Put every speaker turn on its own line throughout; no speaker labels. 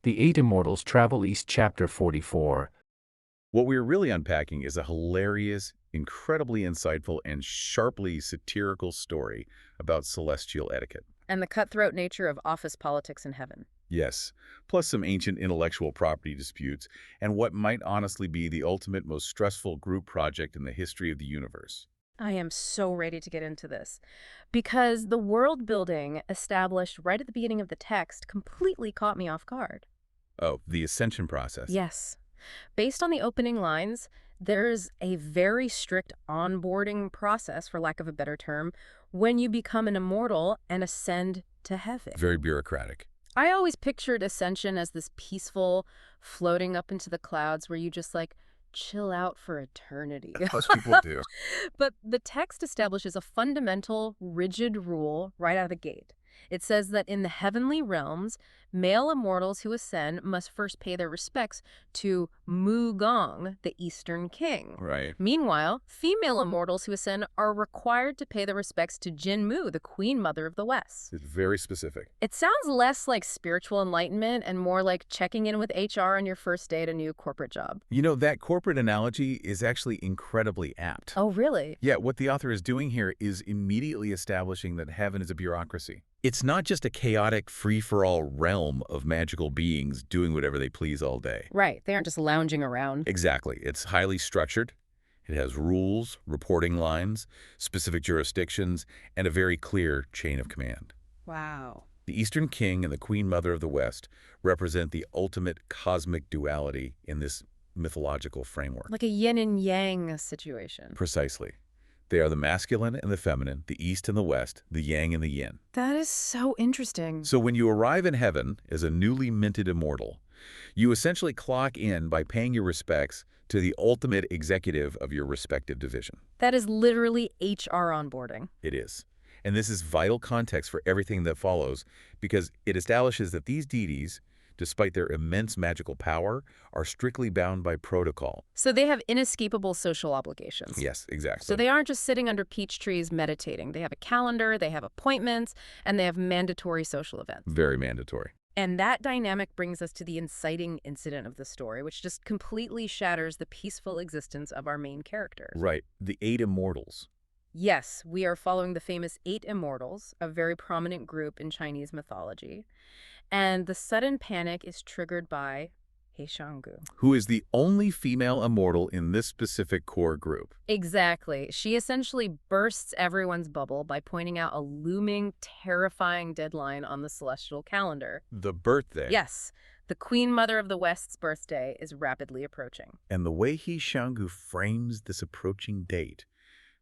The Eight Immortals Travel East Chapter 44.
What we're really unpacking is a hilarious, incredibly insightful, and sharply satirical story about celestial etiquette.
And the cutthroat nature of office politics in heaven.
Yes, plus some ancient intellectual property disputes, and what might honestly be the ultimate, most stressful group project in the history of the universe.
I am so ready to get into this because the world building established right at the beginning of the text completely caught me off guard.
Oh, the ascension process.
Yes. Based on the opening lines, there's a very strict onboarding process, for lack of a better term, when you become an immortal and ascend to heaven.
Very bureaucratic.
I always pictured ascension as this peaceful floating up into the clouds where you just chill out for eternity.
Most people do.
But the text establishes a fundamental, rigid rule right out of the gate. It says that in the heavenly realms, male immortals who ascend must first pay their respects to Mu Gong, the Eastern King.
Right.
Meanwhile, female immortals who ascend are required to pay their respects to Jin Mu, the Queen Mother of the West.
It's very specific.
It sounds less like spiritual enlightenment and more like checking in with HR on your first day at a new corporate job.
You know, that corporate analogy is actually incredibly apt.
Oh, really?
Yeah, what the author is doing here is immediately establishing that heaven is a bureaucracy. It's not just a chaotic, free-for-all realm of magical beings doing whatever they please all day.
Right. They aren't just lounging around.
Exactly. It's highly structured. It has rules, reporting lines, specific jurisdictions, and a very clear chain of command.
Wow.
The Eastern King and the Queen Mother of the West represent the ultimate cosmic duality in this mythological framework.
Like a yin and yang situation.
Precisely. They are the masculine and the feminine, the East and the West, the yang and the yin.
That is so interesting.
So when you arrive in heaven as a newly minted immortal, you essentially clock in by paying your respects to the ultimate executive of your respective division.
That is literally HR onboarding.
It is. And this is vital context for everything that follows because it establishes that these deities, despite their immense magical power, are strictly bound by protocol.
So they have inescapable social obligations.
Yes, exactly.
So they aren't just sitting under peach trees meditating. They have a calendar, they have appointments, and they have mandatory social events.
Very mandatory.
And that dynamic brings us to the inciting incident of the story, which just completely shatters the peaceful existence of our main characters.
Right. The Eight Immortals.
Yes, we are following the famous Eight Immortals, a very prominent group in Chinese mythology. And the sudden panic is triggered by He Shanggu.
Who is the only female immortal in this specific core group.
Exactly. She essentially bursts everyone's bubble by pointing out a looming, terrifying deadline on the celestial calendar.
The birthday.
Yes, the Queen Mother of the West's birthday is rapidly approaching.
And the way He Shanggu frames this approaching date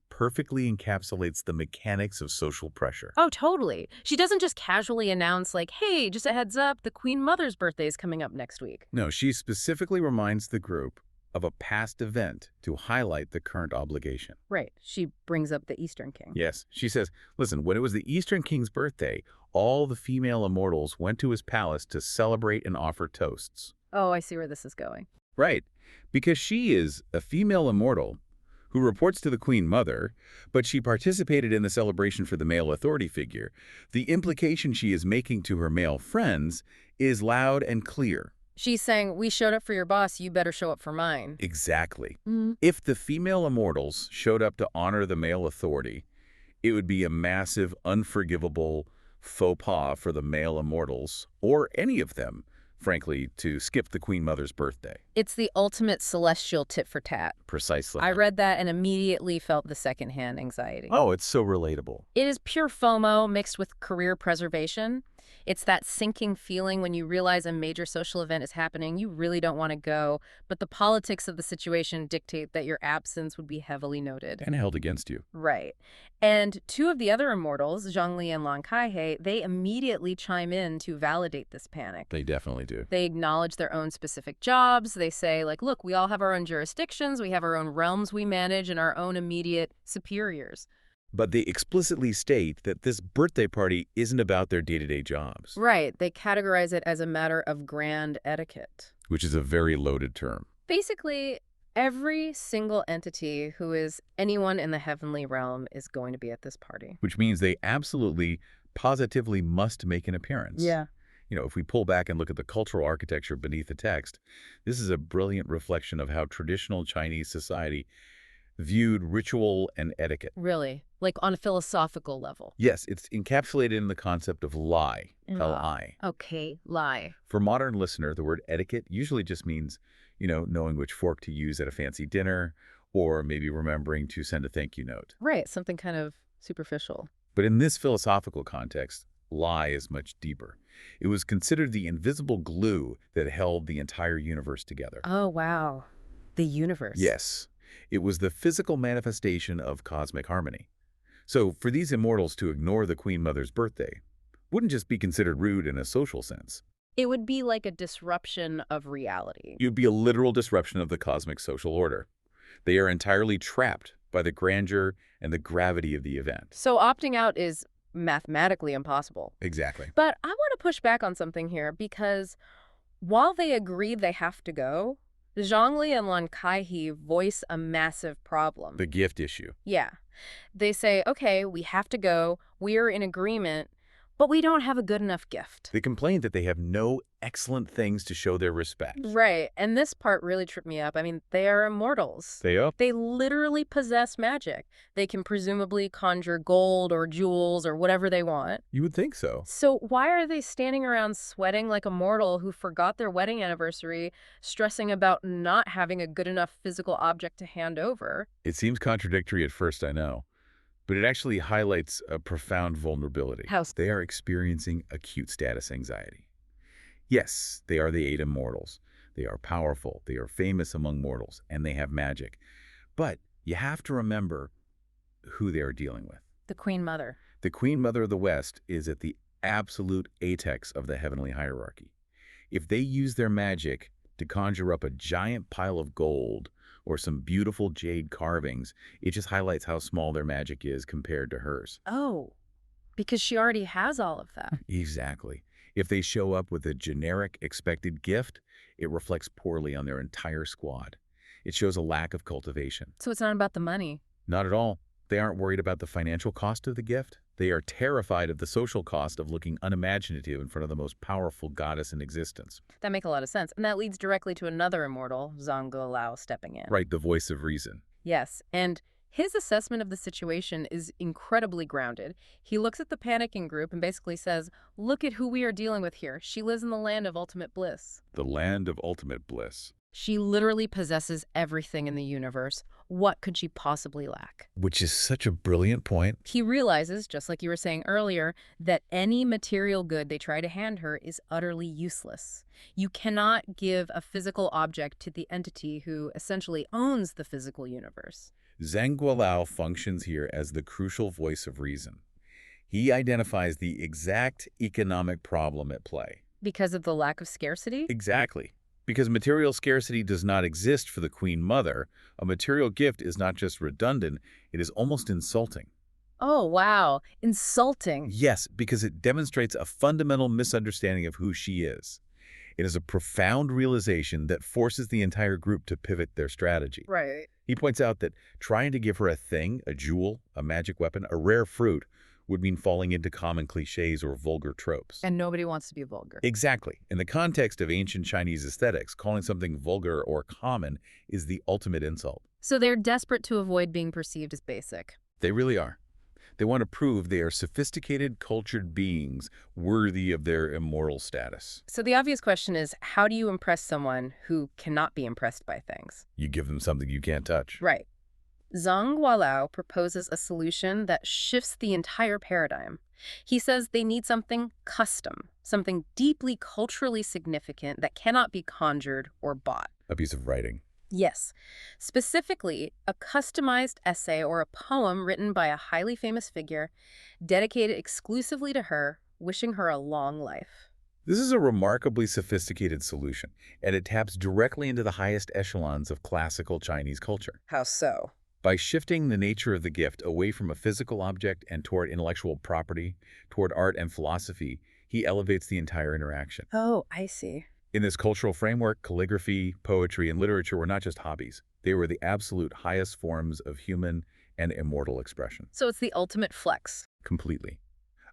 perfectly encapsulates the mechanics of social pressure.
Oh, totally. She doesn't just casually announce hey, just a heads up, the Queen Mother's birthday is coming up next week.
No, she specifically reminds the group of a past event to highlight the current obligation.
Right. She brings up the Eastern King.
Yes, she says, listen, when it was the Eastern King's birthday, all the female immortals went to his palace to celebrate and offer toasts.
Oh, I see where this is going.
Right, because she is a female immortal who reports to the Queen Mother, but she participated in the celebration for the male authority figure. The implication she is making to her male friends is loud and clear.
She's saying, we showed up for your boss, you better show up for mine.
Exactly.
Mm.
If the female immortals showed up to honor the male authority, it would be a massive, unforgivable faux pas for the male immortals, or any of them, frankly, to skip the Queen Mother's birthday.
It's the ultimate celestial tit for tat.
Precisely.
I read that and immediately felt the secondhand anxiety.
Oh, it's so relatable.
It is pure FOMO mixed with career preservation. It's that sinking feeling when you realize a major social event is happening. You really don't want to go, but the politics of the situation dictate that your absence would be heavily noted.
And held against you.
Right. And two of the other immortals, Zhongli and Lan Kaihe, they immediately chime in to validate this panic.
They definitely do.
They acknowledge their own specific jobs. They say, look, we all have our own jurisdictions, we have our own realms we manage, and our own immediate superiors.
But they explicitly state that this birthday party isn't about their day-to-day jobs.
Right. They categorize it as a matter of grand etiquette.
Which is a very loaded term.
Basically, every single entity who is anyone in the heavenly realm is going to be at this party.
Which means they absolutely, positively must make an appearance.
Yeah.
If we pull back and look at the cultural architecture beneath the text, this is a brilliant reflection of how traditional Chinese society viewed ritual and etiquette.
Really? Like on a philosophical level?
Yes, it's encapsulated in the concept of lie, L-I.
Okay, lie.
For a modern listener, the word etiquette usually just means, knowing which fork to use at a fancy dinner, or maybe remembering to send a thank you note.
Right, something kind of superficial.
But in this philosophical context, lie is much deeper. It was considered the invisible glue that held the entire universe together.
Oh, wow. The universe.
Yes, it was the physical manifestation of cosmic harmony. So for these immortals to ignore the Queen Mother's birthday wouldn't just be considered rude in a social sense.
It would be like a disruption of reality.
It would be a literal disruption of the cosmic social order. They are entirely trapped by the grandeur and the gravity of the event.
So opting out is mathematically impossible.
Exactly.
But I want to push back on something here because while they agree they have to go, Zhongli and Lan Kaihe voice a massive problem.
The gift issue.
Yeah. They say, okay, we have to go, we're in agreement, but we don't have a good enough gift.
They complain that they have no excellent things to show their respect.
Right, and this part really tripped me up. I mean, they are immortals. They literally possess magic. They can presumably conjure gold or jewels or whatever they want.
You would think so.
So why are they standing around sweating like a mortal who forgot their wedding anniversary, stressing about not having a good enough physical object to hand over?
It seems contradictory at first, I know. But it actually highlights a profound vulnerability.
How?
They are experiencing acute status anxiety. Yes, they are the 8 immortals. They are powerful, they are famous among mortals, and they have magic. But you have to remember who they are dealing with.
The Queen Mother.
The Queen Mother of the West is at the absolute apex of the heavenly hierarchy. If they use their magic to conjure up a giant pile of gold or some beautiful jade carvings, it just highlights how small their magic is compared to hers.
Oh, because she already has all of that.
Exactly. If they show up with a generic expected gift, it reflects poorly on their entire squad. It shows a lack of cultivation.
So it's not about the money.
Not at all. They aren't worried about the financial cost of the gift. They are terrified of the social cost of looking unimaginative in front of the most powerful goddess in existence.
That makes a lot of sense. And that leads directly to another immortal, Zhang Guolao, stepping in.
Right, the voice of reason.
Yes, and his assessment of the situation is incredibly grounded. He looks at the panicking group and basically says, look at who we are dealing with here. She lives in the land of ultimate bliss.
The land of ultimate bliss.
She literally possesses everything in the universe. What could she possibly lack?
Which is such a brilliant point.
He realizes, just like you were saying earlier, that any material good they try to hand her is utterly useless. You cannot give a physical object to the entity who essentially owns the physical universe.
Zhang Guolao functions here as the crucial voice of reason. He identifies the exact economic problem at play.
Because of the lack of scarcity?
Exactly. Because material scarcity does not exist for the Queen Mother, a material gift is not just redundant, it is almost insulting.
Oh, wow. Insulting.
Yes, because it demonstrates a fundamental misunderstanding of who she is. It is a profound realization that forces the entire group to pivot their strategy.
Right.
He points out that trying to give her a thing, a jewel, a magic weapon, a rare fruit, would mean falling into common cliches or vulgar tropes.
And nobody wants to be vulgar.
Exactly. In the context of ancient Chinese aesthetics, calling something vulgar or common is the ultimate insult.
So they're desperate to avoid being perceived as basic.
They really are. They want to prove they are sophisticated, cultured beings worthy of their immortal status.
So the obvious question is, how do you impress someone who cannot be impressed by things?
You give them something you can't touch.
Right. Zhang Guolao proposes a solution that shifts the entire paradigm. He says they need something custom, something deeply culturally significant that cannot be conjured or bought.
A piece of writing.
Yes. Specifically, a customized essay or a poem written by a highly famous figure, dedicated exclusively to her, wishing her a long life.
This is a remarkably sophisticated solution, and it taps directly into the highest echelons of classical Chinese culture.
How so?
By shifting the nature of the gift away from a physical object and toward intellectual property, toward art and philosophy, he elevates the entire interaction.
Oh, I see.
In this cultural framework, calligraphy, poetry, and literature were not just hobbies. They were the absolute highest forms of human and immortal expression.
So it's the ultimate flex.
Completely.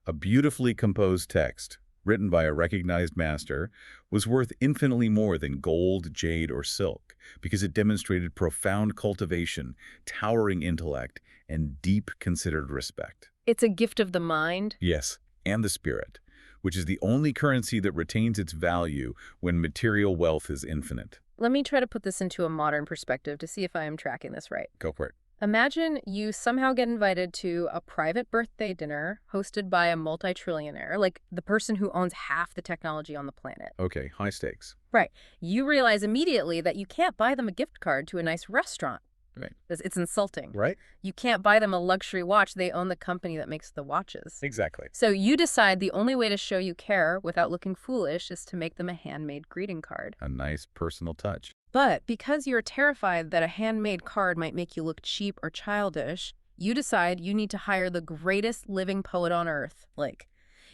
A beautifully composed text, written by a recognized master, was worth infinitely more than gold, jade, or silk, because it demonstrated profound cultivation, towering intellect, and deep considered respect.
It's a gift of the mind.
Yes, and the spirit, which is the only currency that retains its value when material wealth is infinite.
Let me try to put this into a modern perspective to see if I am tracking this right.
Go for it.
Imagine you somehow get invited to a private birthday dinner hosted by a multi-trillionaire, like the person who owns half the technology on the planet.
Okay, high stakes.
Right. You realize immediately that you can't buy them a gift card to a nice restaurant.
Right.
It's insulting.
Right?
You can't buy them a luxury watch. They own the company that makes the watches.
Exactly.
So you decide the only way to show you care without looking foolish is to make them a handmade greeting card.
A nice personal touch.
But because you're terrified that a handmade card might make you look cheap or childish, you decide you need to hire the greatest living poet on earth.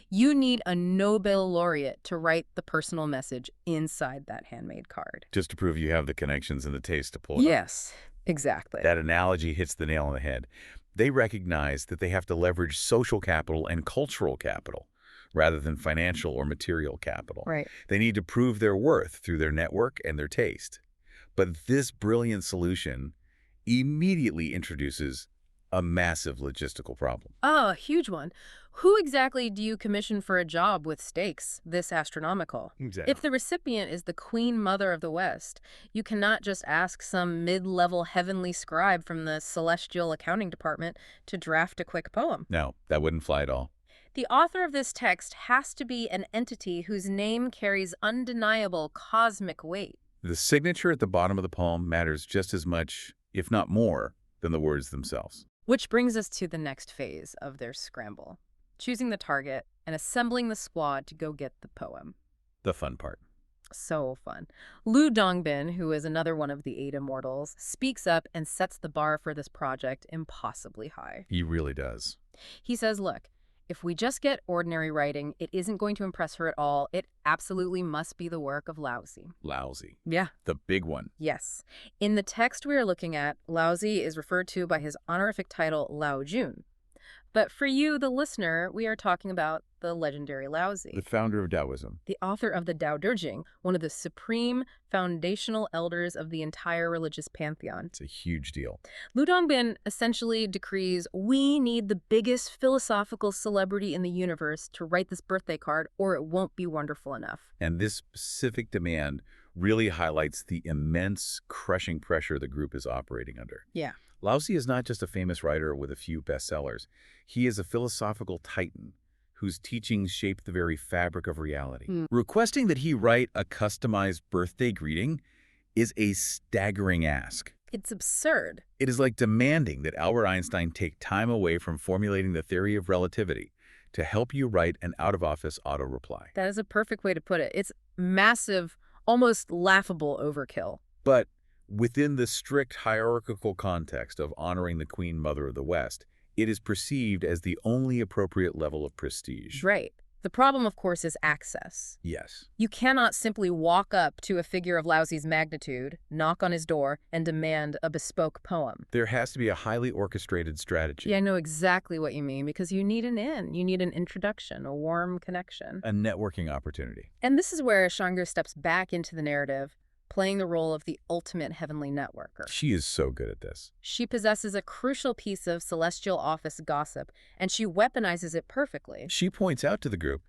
You need a Nobel laureate to write the personal message inside that handmade card.
Just to prove you have the connections and the taste to pull it off.
Yes, exactly.
That analogy hits the nail on the head. They recognize that they have to leverage social capital and cultural capital rather than financial or material capital.
Right.
They need to prove their worth through their network and their taste. But this brilliant solution immediately introduces a massive logistical problem.
Oh, a huge one. Who exactly do you commission for a job with stakes this astronomical?
Exactly.
If the recipient is the Queen Mother of the West, you cannot just ask some mid-level heavenly scribe from the celestial accounting department to draft a quick poem.
No, that wouldn't fly at all.
The author of this text has to be an entity whose name carries undeniable cosmic weight.
The signature at the bottom of the poem matters just as much, if not more, than the words themselves.
Which brings us to the next phase of their scramble. Choosing the target and assembling the squad to go get the poem.
The fun part.
So fun. Lu Dongbin, who is another one of the 8 Immortals, speaks up and sets the bar for this project impossibly high.
He really does.
He says, look, if we just get ordinary writing, it isn't going to impress her at all. It absolutely must be the work of Laozi.
Laozi.
Yeah.
The big one.
Yes. In the text we are looking at, Laozi is referred to by his honorific title Lao Jun. But for you, the listener, we are talking about the legendary Laozi,
The founder of Taoism.
the author of the Tao Te Ching, one of the supreme foundational elders of the entire religious pantheon.
It's a huge deal.
Lu Dongbin essentially decrees we need the biggest philosophical celebrity in the universe to write this birthday card or it won't be wonderful enough.
And this specific demand really highlights the immense, crushing pressure the group is operating under.
Yeah.
Laozi is not just a famous writer with a few bestsellers. He is a philosophical titan whose teachings shape the very fabric of reality. Requesting that he write a customized birthday greeting is a staggering ask.
It's absurd.
It is like demanding that Albert Einstein take time away from formulating the theory of relativity to help you write an out-of-office auto-reply.
That is a perfect way to put it. It's massive, almost laughable overkill.
But within the strict hierarchical context of honoring the Queen Mother of the West, it is perceived as the only appropriate level of prestige.
Right. The problem, of course, is access.
Yes.
You cannot simply walk up to a figure of Laozi's magnitude, knock on his door, and demand a bespoke poem.
There has to be a highly orchestrated strategy.
Yeah, I know exactly what you mean, because you need an in. You need an introduction, a warm connection.
A networking opportunity.
And this is where Shangu steps back into the narrative, playing the role of the ultimate heavenly networker.
She is so good at this.
She possesses a crucial piece of celestial office gossip, and she weaponizes it perfectly.
She points out to the group,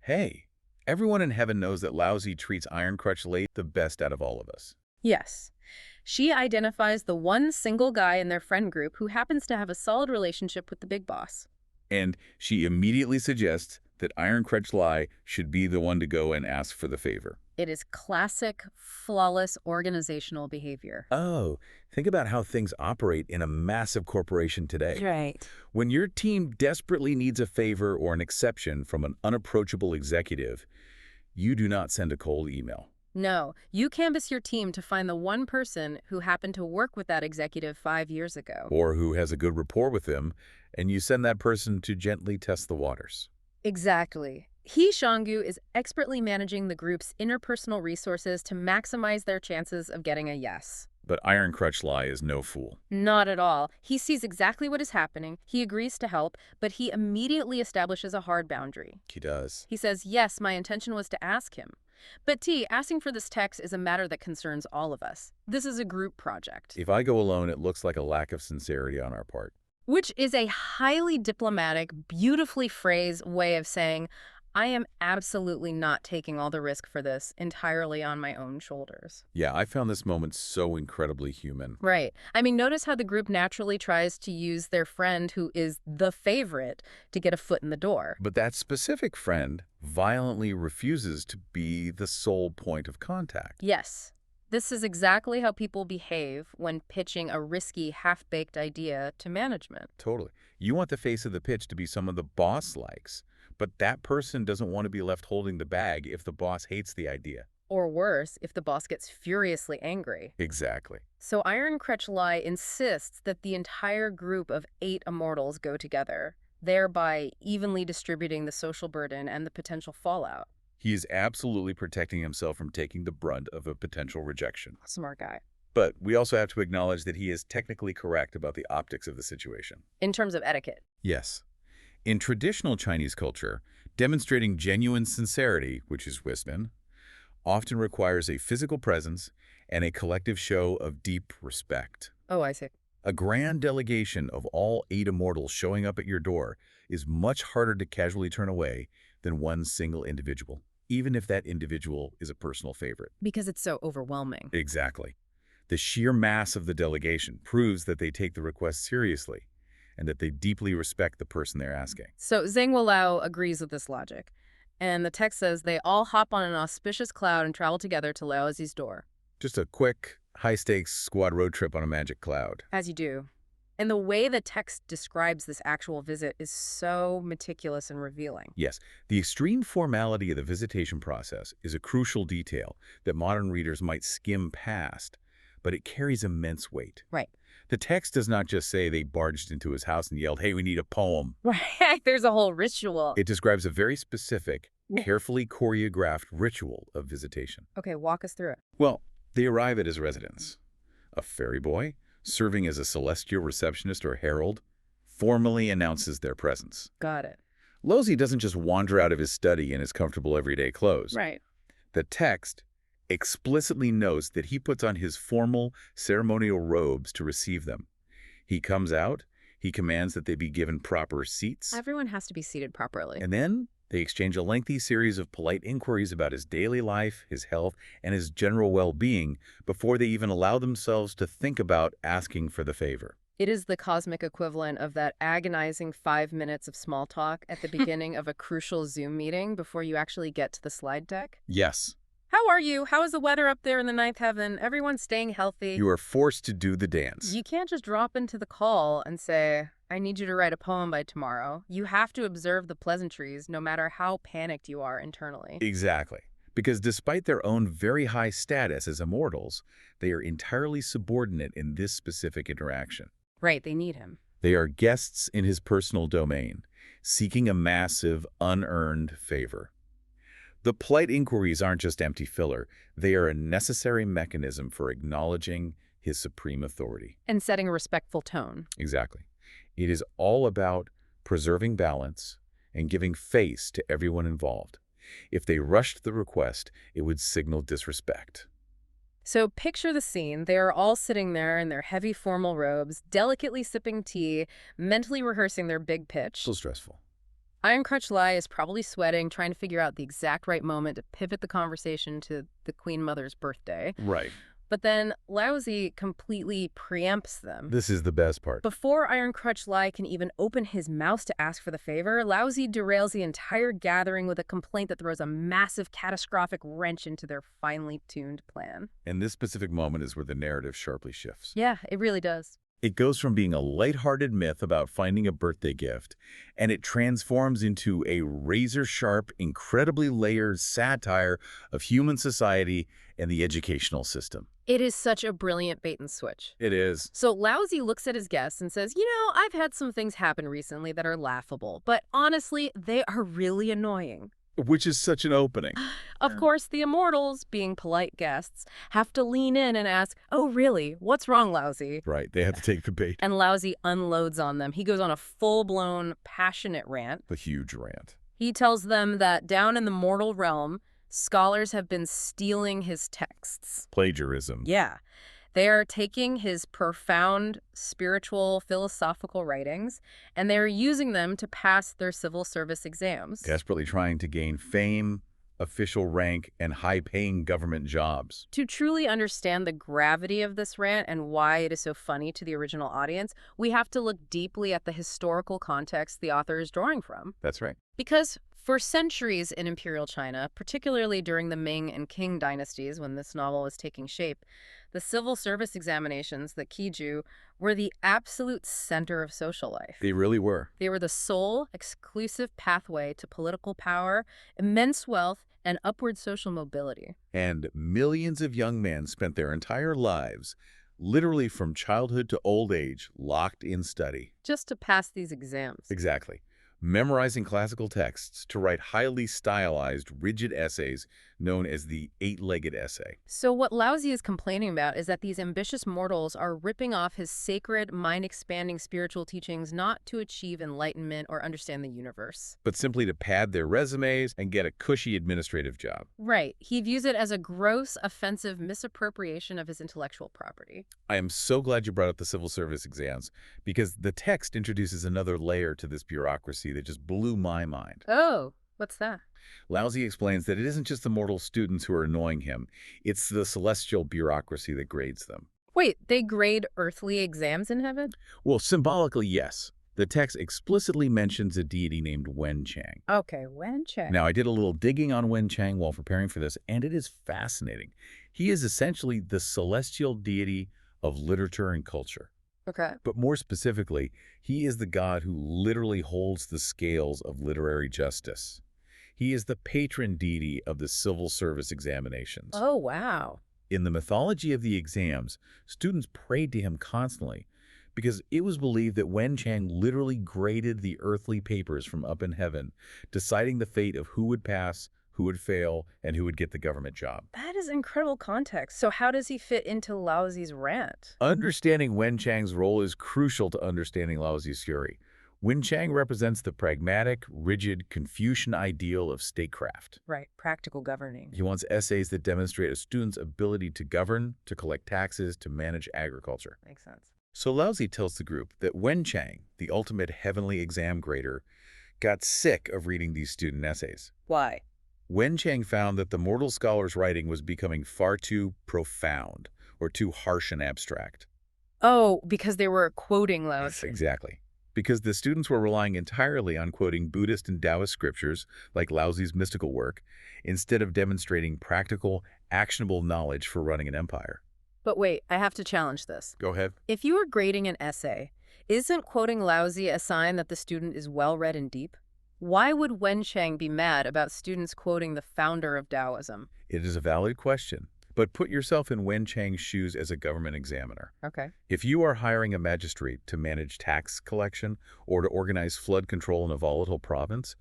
hey, everyone in heaven knows that Laozi treats Iron Crutch Late the best out of all of us.
Yes. She identifies the one single guy in their friend group who happens to have a solid relationship with the big boss.
And she immediately suggests that Iron Crutch Lie should be the one to go and ask for the favor.
It is classic, flawless organizational behavior.
Oh, think about how things operate in a massive corporation today.
Right.
When your team desperately needs a favor or an exception from an unapproachable executive, you do not send a cold email.
No, you canvass your team to find the one person who happened to work with that executive 5 years ago.
Or who has a good rapport with them, and you send that person to gently test the waters.
Exactly. He, Shangu, is expertly managing the group's interpersonal resources to maximize their chances of getting a yes.
But Iron Crutch Lai is no fool.
Not at all. He sees exactly what is happening. He agrees to help, but he immediately establishes a hard boundary.
He does.
He says, yes, my intention was to ask him. But T, asking for this text is a matter that concerns all of us. This is a group project.
If I go alone, it looks like a lack of sincerity on our part.
Which is a highly diplomatic, beautifully phrased way of saying, I am absolutely not taking all the risk for this entirely on my own shoulders.
Yeah, I found this moment so incredibly human.
Right. I mean, notice how the group naturally tries to use their friend who is the favorite to get a foot in the door.
But that specific friend violently refuses to be the sole point of contact.
Yes. This is exactly how people behave when pitching a risky, half-baked idea to management.
Totally. You want the face of the pitch to be someone the boss likes, but that person doesn't want to be left holding the bag if the boss hates the idea.
Or worse, if the boss gets furiously angry.
Exactly.
So Iron Crutch Lai insists that the entire group of 8 Immortals go together, thereby evenly distributing the social burden and the potential fallout.
He is absolutely protecting himself from taking the brunt of a potential rejection.
Smart guy.
But we also have to acknowledge that he is technically correct about the optics of the situation.
In terms of etiquette.
Yes. In traditional Chinese culture, demonstrating genuine sincerity, which is wisdom, often requires a physical presence and a collective show of deep respect.
Oh, I see.
A grand delegation of all 8 Immortals showing up at your door is much harder to casually turn away than one single individual, even if that individual is a personal favorite.
Because it's so overwhelming.
Exactly. The sheer mass of the delegation proves that they take the request seriously and that they deeply respect the person they're asking.
So Zhang Wolao agrees with this logic. And the text says they all hop on an auspicious cloud and travel together to Laozi's door.
Just a quick, high-stakes squad road trip on a magic cloud.
As you do. And the way the text describes this actual visit is so meticulous and revealing.
Yes, the extreme formality of the visitation process is a crucial detail that modern readers might skim past, but it carries immense weight.
Right.
The text does not just say they barged into his house and yelled, "Hey, we need a poem."
Right. There's a whole ritual.
It describes a very specific, carefully choreographed ritual of visitation.
Okay, walk us through it.
Well, they arrive at his residence. A fairy boy, serving as a celestial receptionist or herald, formally announces their presence.
Got it.
Laozi doesn't just wander out of his study in his comfortable everyday clothes.
Right.
The text explicitly notes that he puts on his formal ceremonial robes to receive them. He comes out, he commands that they be given proper seats,
Everyone has to be seated properly.
and then they exchange a lengthy series of polite inquiries about his daily life, his health, and his general well-being before they even allow themselves to think about asking for the favor.
It is the cosmic equivalent of that agonizing 5 minutes of small talk at the beginning of a crucial Zoom meeting before you actually get to the slide deck.
Yes,
How are you? How is the weather up there in the ninth heaven? Everyone's staying healthy.
you are forced to do the dance.
You can't just drop into the call and say, I need you to write a poem by tomorrow. You have to observe the pleasantries no matter how panicked you are internally.
Exactly. Because despite their own very high status as immortals, they are entirely subordinate in this specific interaction.
Right, they need him.
They are guests in his personal domain, seeking a massive, unearned favor. The polite inquiries aren't just empty filler. They are a necessary mechanism for acknowledging his supreme authority.
And setting a respectful tone.
Exactly. It is all about preserving balance and giving face to everyone involved. If they rushed the request, it would signal disrespect.
So picture the scene. They are all sitting there in their heavy formal robes, delicately sipping tea, mentally rehearsing their big pitch.
So stressful.
Iron Crutch Lai is probably sweating, trying to figure out the exact right moment to pivot the conversation to the Queen Mother's birthday.
Right.
But then Laozi completely preempts them.
This is the best part.
Before Iron Crutch Lai can even open his mouth to ask for the favor, Laozi derails the entire gathering with a complaint that throws a massive catastrophic wrench into their finely tuned plan.
And this specific moment is where the narrative sharply shifts.
Yeah, it really does.
It goes from being a lighthearted myth about finding a birthday gift, and it transforms into a razor-sharp, incredibly layered satire of human society and the educational system.
It is such a brilliant bait and switch.
It is.
So Laozi looks at his guests and says, you know, I've had some things happen recently that are laughable, but honestly, they are really annoying.
Which is such an opening.
Of course, the Immortals, being polite guests, have to lean in and ask, "Oh, really? What's wrong, Laozi?"
Right, they have to take the bait.
And Laozi unloads on them. He goes on a full-blown, passionate rant.
A huge rant.
He tells them that down in the mortal realm, scholars have been stealing his texts.
Plagiarism.
Yeah. They are taking his profound spiritual, philosophical writings, and they are using them to pass their civil service exams.
Desperately trying to gain fame, official rank, and high-paying government jobs.
To truly understand the gravity of this rant and why it is so funny to the original audience, we have to look deeply at the historical context the author is drawing from.
That's right.
Because for centuries in Imperial China, particularly during the Ming and Qing dynasties when this novel was taking shape, the civil service examinations, the Qiju, were the absolute center of social life.
They really were.
They were the sole, exclusive pathway to political power, immense wealth, and upward social mobility.
And millions of young men spent their entire lives, literally from childhood to old age, locked in study.
Just to pass these exams.
Exactly. Memorizing classical texts to write highly stylized, rigid essays known as the eight-legged essay.
So what Laozi is complaining about is that these ambitious mortals are ripping off his sacred, mind-expanding spiritual teachings not to achieve enlightenment or understand the universe.
But simply to pad their resumes and get a cushy administrative job.
Right. He views it as a gross, offensive misappropriation of his intellectual property.
I am so glad you brought up the civil service exams, because the text introduces another layer to this bureaucracy that just blew my mind.
Oh, what's that?
Laozi explains that it isn't just the mortal students who are annoying him, it's the celestial bureaucracy that grades them.
Wait, they grade earthly exams in heaven?
Well, symbolically, yes. The text explicitly mentions a deity named Wen Chang.
Okay, Wen Chang.
Now, I did a little digging on Wen Chang while preparing for this, and it is fascinating. He is essentially the celestial deity of literature and culture.
Okay.
But more specifically, he is the god who literally holds the scales of literary justice. He is the patron deity of the civil service examinations.
Oh, wow.
In the mythology of the exams, students prayed to him constantly because it was believed that Wen Chang literally graded the earthly papers from up in heaven, deciding the fate of who would pass, who would fail, and who would get the government job.
That is incredible context. So how does he fit into Laozi's rant?
Understanding Wen Chang's role is crucial to understanding Laozi's theory. Wen Chang represents the pragmatic, rigid Confucian ideal of statecraft.
Right, practical governing.
He wants essays that demonstrate a student's ability to govern, to collect taxes, to manage agriculture.
Makes sense.
So Laozi tells the group that Wen Chang, the ultimate heavenly exam grader, got sick of reading these student essays.
Why?
Wen Chang found that the mortal scholar's writing was becoming far too profound or too harsh and abstract.
Oh, because they were quoting Laozi.
Exactly. Because the students were relying entirely on quoting Buddhist and Taoist scriptures, like Laozi's mystical work, instead of demonstrating practical, actionable knowledge for running an empire.
But wait, I have to challenge this.
Go ahead.
If you are grading an essay, isn't quoting Laozi a sign that the student is well-read and deep? Why would Wen Chang be mad about students quoting the founder of Taoism?
It is a valid question, but put yourself in Wen Chang's shoes as a government examiner.
Okay.
If you are hiring a magistrate to manage tax collection or to organize flood control in a volatile province,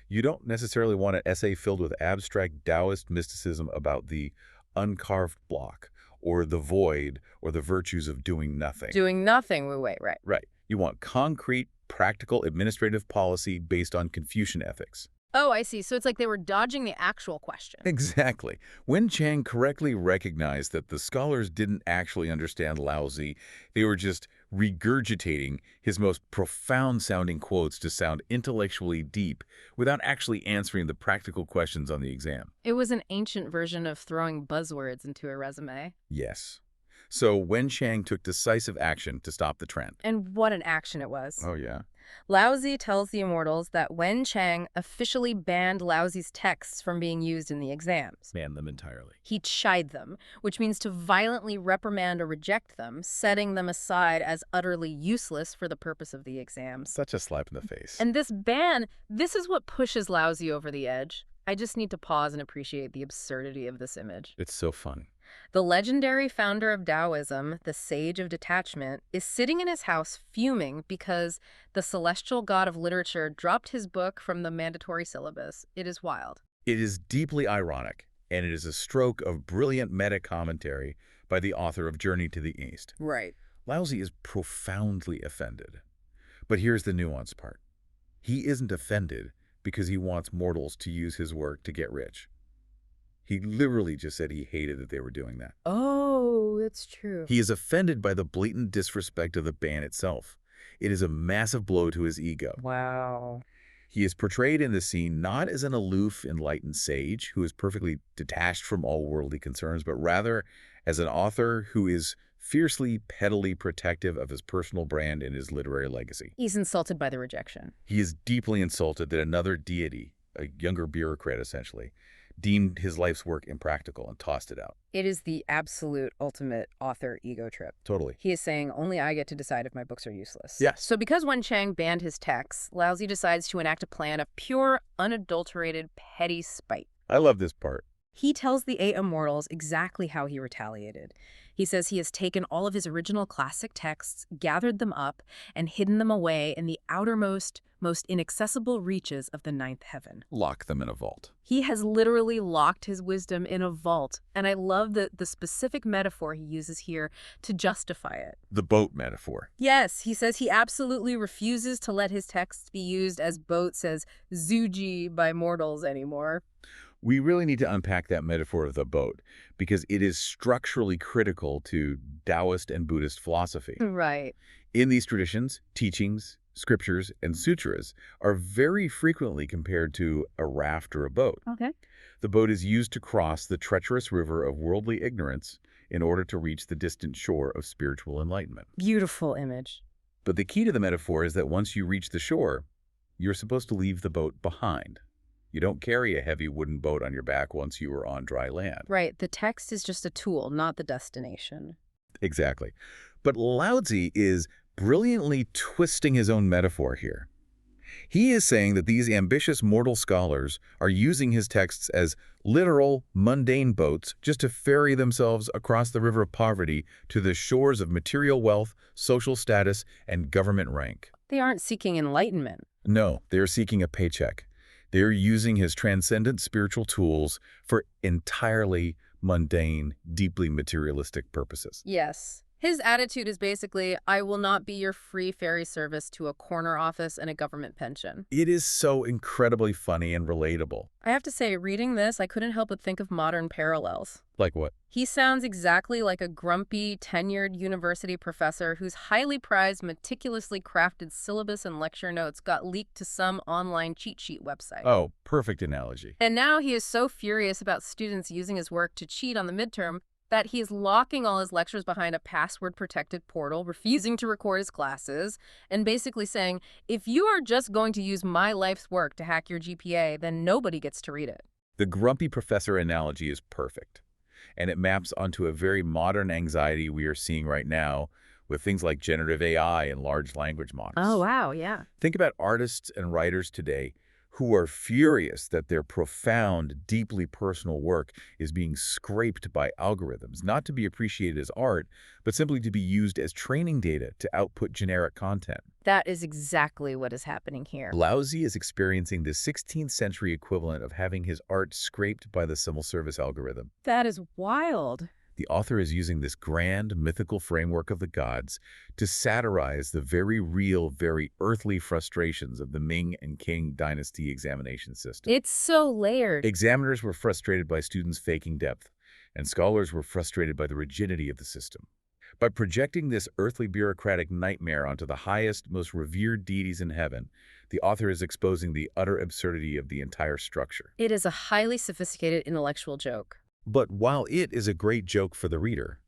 you don't necessarily want an essay filled with abstract Taoist mysticism about the uncarved block or the void or the virtues of doing nothing.
Doing nothing, wait, right.
Right. You want concrete, practical administrative policy based on Confucian ethics.
Oh, I see. So it's like they were dodging the actual question.
Exactly. Wen Chang correctly recognized that the scholars didn't actually understand Laozi. They were just regurgitating his most profound-sounding quotes to sound intellectually deep without actually answering the practical questions on the exam.
It was an ancient version of throwing buzzwords into a resume.
Yes. So Wen Chang took decisive action to stop the trend.
And what an action it was.
Oh, yeah.
Laozi tells the Immortals that Wen Chang officially banned Laozi's texts from being used in the exams.
Banned them entirely.
He chid them, which means to violently reprimand or reject them, setting them aside as utterly useless for the purpose of the exams.
Such a slap in the face.
And this ban, this is what pushes Laozi over the edge. I just need to pause and appreciate the absurdity of this image.
It's so funny.
The legendary founder of Taoism, the Sage of Detachment, is sitting in his house fuming because the celestial god of literature dropped his book from the mandatory syllabus. It is wild.
It is deeply ironic, and it is a stroke of brilliant meta-commentary by the author of Journey to the East.
Right.
Laozi is profoundly offended. But here's the nuanced part. He isn't offended because he wants mortals to use his work to get rich. He literally just said he hated that they were doing that.
Oh, that's true.
He is offended by the blatant disrespect of the ban itself. It is a massive blow to his ego.
Wow.
He is portrayed in the scene not as an aloof, enlightened sage who is perfectly detached from all worldly concerns, but rather as an author who is fiercely, pettily protective of his personal brand and his literary legacy.
He's insulted by the rejection.
He is deeply insulted that another deity, a younger bureaucrat essentially, deemed his life's work impractical and tossed it out.
It is the absolute ultimate author ego trip.
Totally.
He is saying, only I get to decide if my books are useless.
Yes.
So because Wen Chang banned his texts, Laozi decides to enact a plan of pure, unadulterated, petty spite.
I love this part.
He tells the 8 Immortals exactly how he retaliated. He says he has taken all of his original classic texts, gathered them up, and hidden them away in the outermost, most inaccessible reaches of the 9th heaven.
Lock them in a vault.
He has literally locked his wisdom in a vault, and I love the specific metaphor he uses here to justify it.
The boat metaphor.
Yes, he says he absolutely refuses to let his texts be used as boats as Zuji by mortals anymore.
We really need to unpack that metaphor of the boat because it is structurally critical to Taoist and Buddhist philosophy.
Right.
In these traditions, teachings, scriptures, and sutras are very frequently compared to a raft or a boat.
Okay.
The boat is used to cross the treacherous river of worldly ignorance in order to reach the distant shore of spiritual enlightenment.
Beautiful image.
But the key to the metaphor is that once you reach the shore, you're supposed to leave the boat behind. You don't carry a heavy wooden boat on your back once you are on dry land.
Right. The text is just a tool, not the destination.
Exactly. But Laozi is brilliantly twisting his own metaphor here. He is saying that these ambitious mortal scholars are using his texts as literal, mundane boats just to ferry themselves across the river of poverty to the shores of material wealth, social status, and government rank.
They aren't seeking enlightenment.
No, they are seeking a paycheck. They are using his transcendent spiritual tools for entirely mundane, deeply materialistic purposes.
Yes. His attitude is basically, I will not be your free ferry service to a corner office and a government pension.
It is so incredibly funny and relatable.
I have to say, reading this, I couldn't help but think of modern parallels.
Like what?
He sounds exactly like a grumpy, tenured university professor whose highly prized, meticulously crafted syllabus and lecture notes got leaked to some online cheat sheet website.
Oh, perfect analogy.
And now he is so furious about students using his work to cheat on the midterm that he is locking all his lectures behind a password-protected portal, refusing to record his classes, and basically saying, if you are just going to use my life's work to hack your GPA, then nobody gets to read it.
The grumpy professor analogy is perfect, and it maps onto a very modern anxiety we are seeing right now with things like generative AI and large language models.
Oh, wow, yeah.
Think about artists and writers today who are furious that their profound, deeply personal work is being scraped by algorithms, not to be appreciated as art, but simply to be used as training data to output generic content.
That is exactly what is happening here.
Laozi is experiencing the 16th century equivalent of having his art scraped by the civil service algorithm.
That is wild.
The author is using this grand, mythical framework of the gods to satirize the very real, very earthly frustrations of the Ming and Qing dynasty examination system.
It's so layered.
Examiners were frustrated by students faking depth, and scholars were frustrated by the rigidity of the system. By projecting this earthly bureaucratic nightmare onto the highest, most revered deities in heaven, the author is exposing the utter absurdity of the entire structure.
It is a highly sophisticated intellectual joke.
But while it is a great joke for the reader,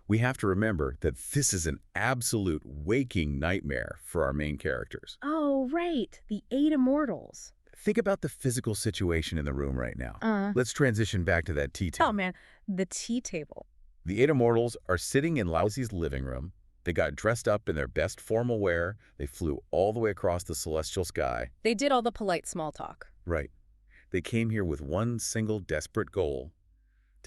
we have to remember that this is an absolute waking nightmare for our main characters.
Oh, right. The 8 Immortals.
Think about the physical situation in the room right now. Let's transition back to that tea table.
Oh, man. The tea table.
The 8 Immortals are sitting in Laozi's living room. They got dressed up in their best formal wear. They flew all the way across the celestial sky.
They did all the polite small talk.
Right. They came here with one single desperate goal: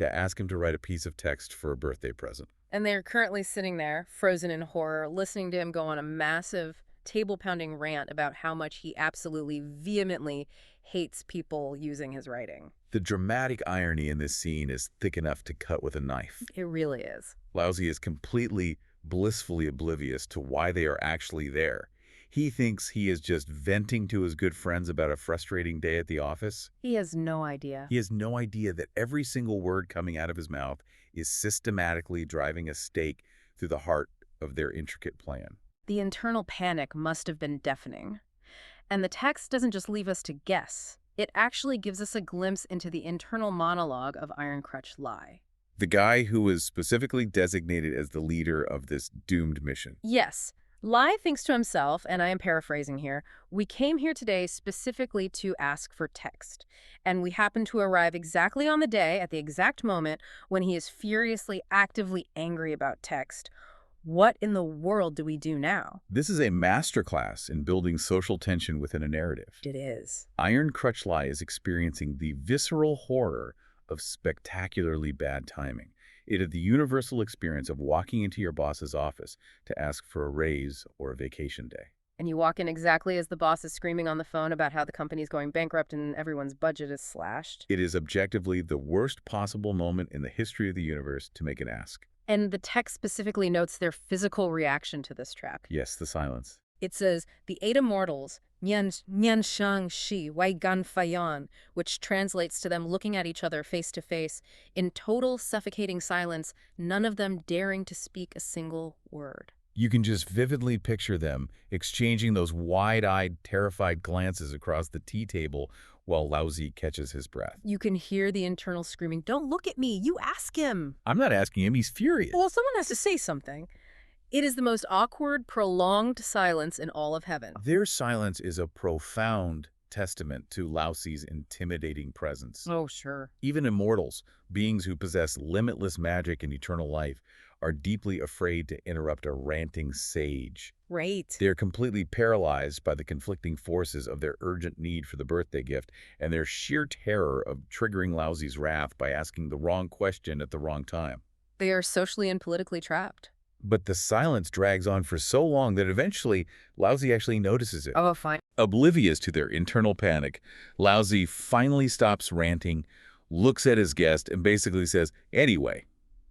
to ask him to write a piece of text for a birthday present.
And they're currently sitting there, frozen in horror, listening to him go on a massive, table-pounding rant about how much he absolutely, vehemently hates people using his writing.
The dramatic irony in this scene is thick enough to cut with a knife.
It really is.
Laozi is completely, blissfully oblivious to why they are actually there. He thinks he is just venting to his good friends about a frustrating day at the office.
He has no idea.
He has no idea that every single word coming out of his mouth is systematically driving a stake through the heart of their intricate plan.
The internal panic must have been deafening. And the text doesn't just leave us to guess. It actually gives us a glimpse into the internal monologue of Iron Crutch Lai.
The guy who was specifically designated as the leader of this doomed mission.
Yes. Lai thinks to himself, and I am paraphrasing here, we came here today specifically to ask for text. And we happen to arrive exactly on the day, at the exact moment, when he is furiously, actively angry about text. What in the world do we do now?
This is a masterclass in building social tension within a narrative.
It is.
Iron Crutch Lai is experiencing the visceral horror of spectacularly bad timing. It is the universal experience of walking into your boss's office to ask for a raise or a vacation day.
And you walk in exactly as the boss is screaming on the phone about how the company's going bankrupt and everyone's budget is slashed.
It is objectively the worst possible moment in the history of the universe to make an ask.
And the text specifically notes their physical reaction to this trap.
Yes, the silence.
It says, the 8 immortals, Nian Shang Shi, Wai Gan Fayan, which translates to them looking at each other face to face, in total suffocating silence, none of them daring to speak a single word.
You can just vividly picture them exchanging those wide-eyed, terrified glances across the tea table while Laozi catches his breath.
You can hear the internal screaming, don't look at me, you ask him.
I'm not asking him, he's furious.
Well, someone has to say something. It is the most awkward, prolonged silence in all of heaven.
Their silence is a profound testament to Laozi's intimidating presence.
Oh, sure.
Even immortals, beings who possess limitless magic and eternal life, are deeply afraid to interrupt a ranting sage.
Right.
They're completely paralyzed by the conflicting forces of their urgent need for the birthday gift and their sheer terror of triggering Laozi's wrath by asking the wrong question at the wrong time.
They are socially and politically trapped.
But the silence drags on for so long that eventually Laozi actually notices it.
Oh, fine.
Oblivious to their internal panic, Laozi finally stops ranting, looks at his guest, and basically says, "Anyway,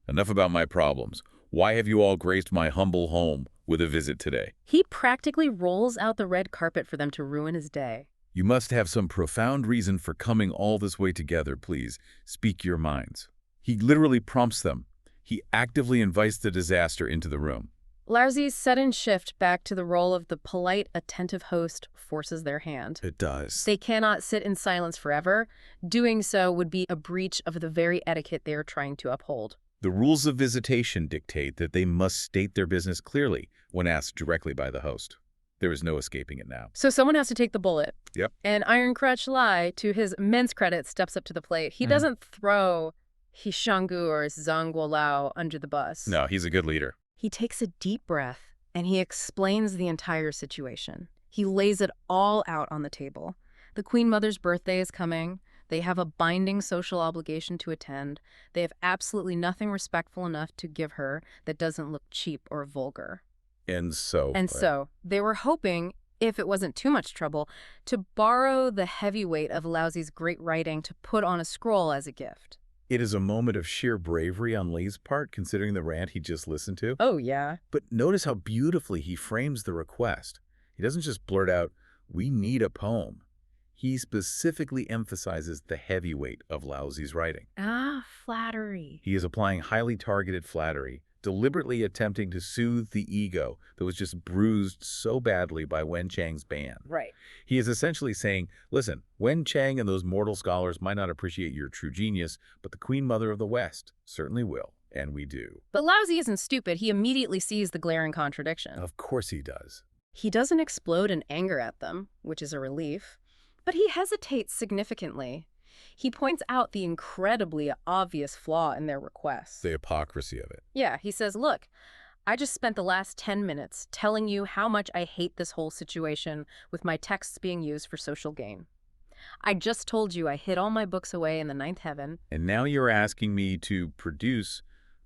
enough about my problems. Why have you all graced my humble home with a visit today?"
He practically rolls out the red carpet for them to ruin his day.
"You must have some profound reason for coming all this way together. Please, speak your minds." He literally prompts them. He actively invites the disaster into the room.
Laozi's sudden shift back to the role of the polite, attentive host forces their hand.
It does.
They cannot sit in silence forever. Doing so would be a breach of the very etiquette they are trying to uphold.
The rules of visitation dictate that they must state their business clearly when asked directly by the host. There is no escaping it now.
So someone has to take the bullet.
Yep.
And Iron Crutch Lai, to his immense credit, steps up to the plate. He doesn't throw Hishangu or Zhangguo Lao under the bus.
No, he's a good leader.
He takes a deep breath and he explains the entire situation. He lays it all out on the table. The Queen Mother's birthday is coming. They have a binding social obligation to attend. They have absolutely nothing respectful enough to give her that doesn't look cheap or vulgar.
And so
They were hoping, if it wasn't too much trouble, to borrow the heavyweight of Laozi's great writing to put on a scroll as a gift.
it is a moment of sheer bravery on Lei's part, considering the rant he just listened to.
Oh, yeah.
But notice how beautifully he frames the request. He doesn't just blurt out, "We need a poem." He specifically emphasizes the heavyweight of Laozi's writing.
Ah, flattery.
He is applying highly targeted flattery, deliberately attempting to soothe the ego that was just bruised so badly by Wen Chang's ban.
Right.
He is essentially saying, listen, Wen Chang and those mortal scholars might not appreciate your true genius, but the Queen Mother of the West certainly will, and we do.
But Laozi isn't stupid. He immediately sees the glaring contradiction.
Of course he does.
He doesn't explode in anger at them, which is a relief, but he hesitates significantly. He points out the incredibly obvious flaw in their requests.
The hypocrisy of it.
Yeah, he says, look, I just spent the last 10 minutes telling you how much I hate this whole situation with my texts being used for social gain. I just told you I hid all my books away in the ninth heaven.
And now you're asking me to produce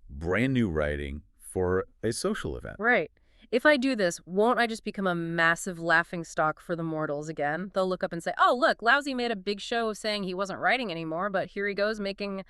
brand new writing for a social event.
Right. If I do this, won't I just become a massive laughingstock for the mortals again? They'll look up and say, oh, look, Laozi made a big show of saying he wasn't writing anymore, but here he goes making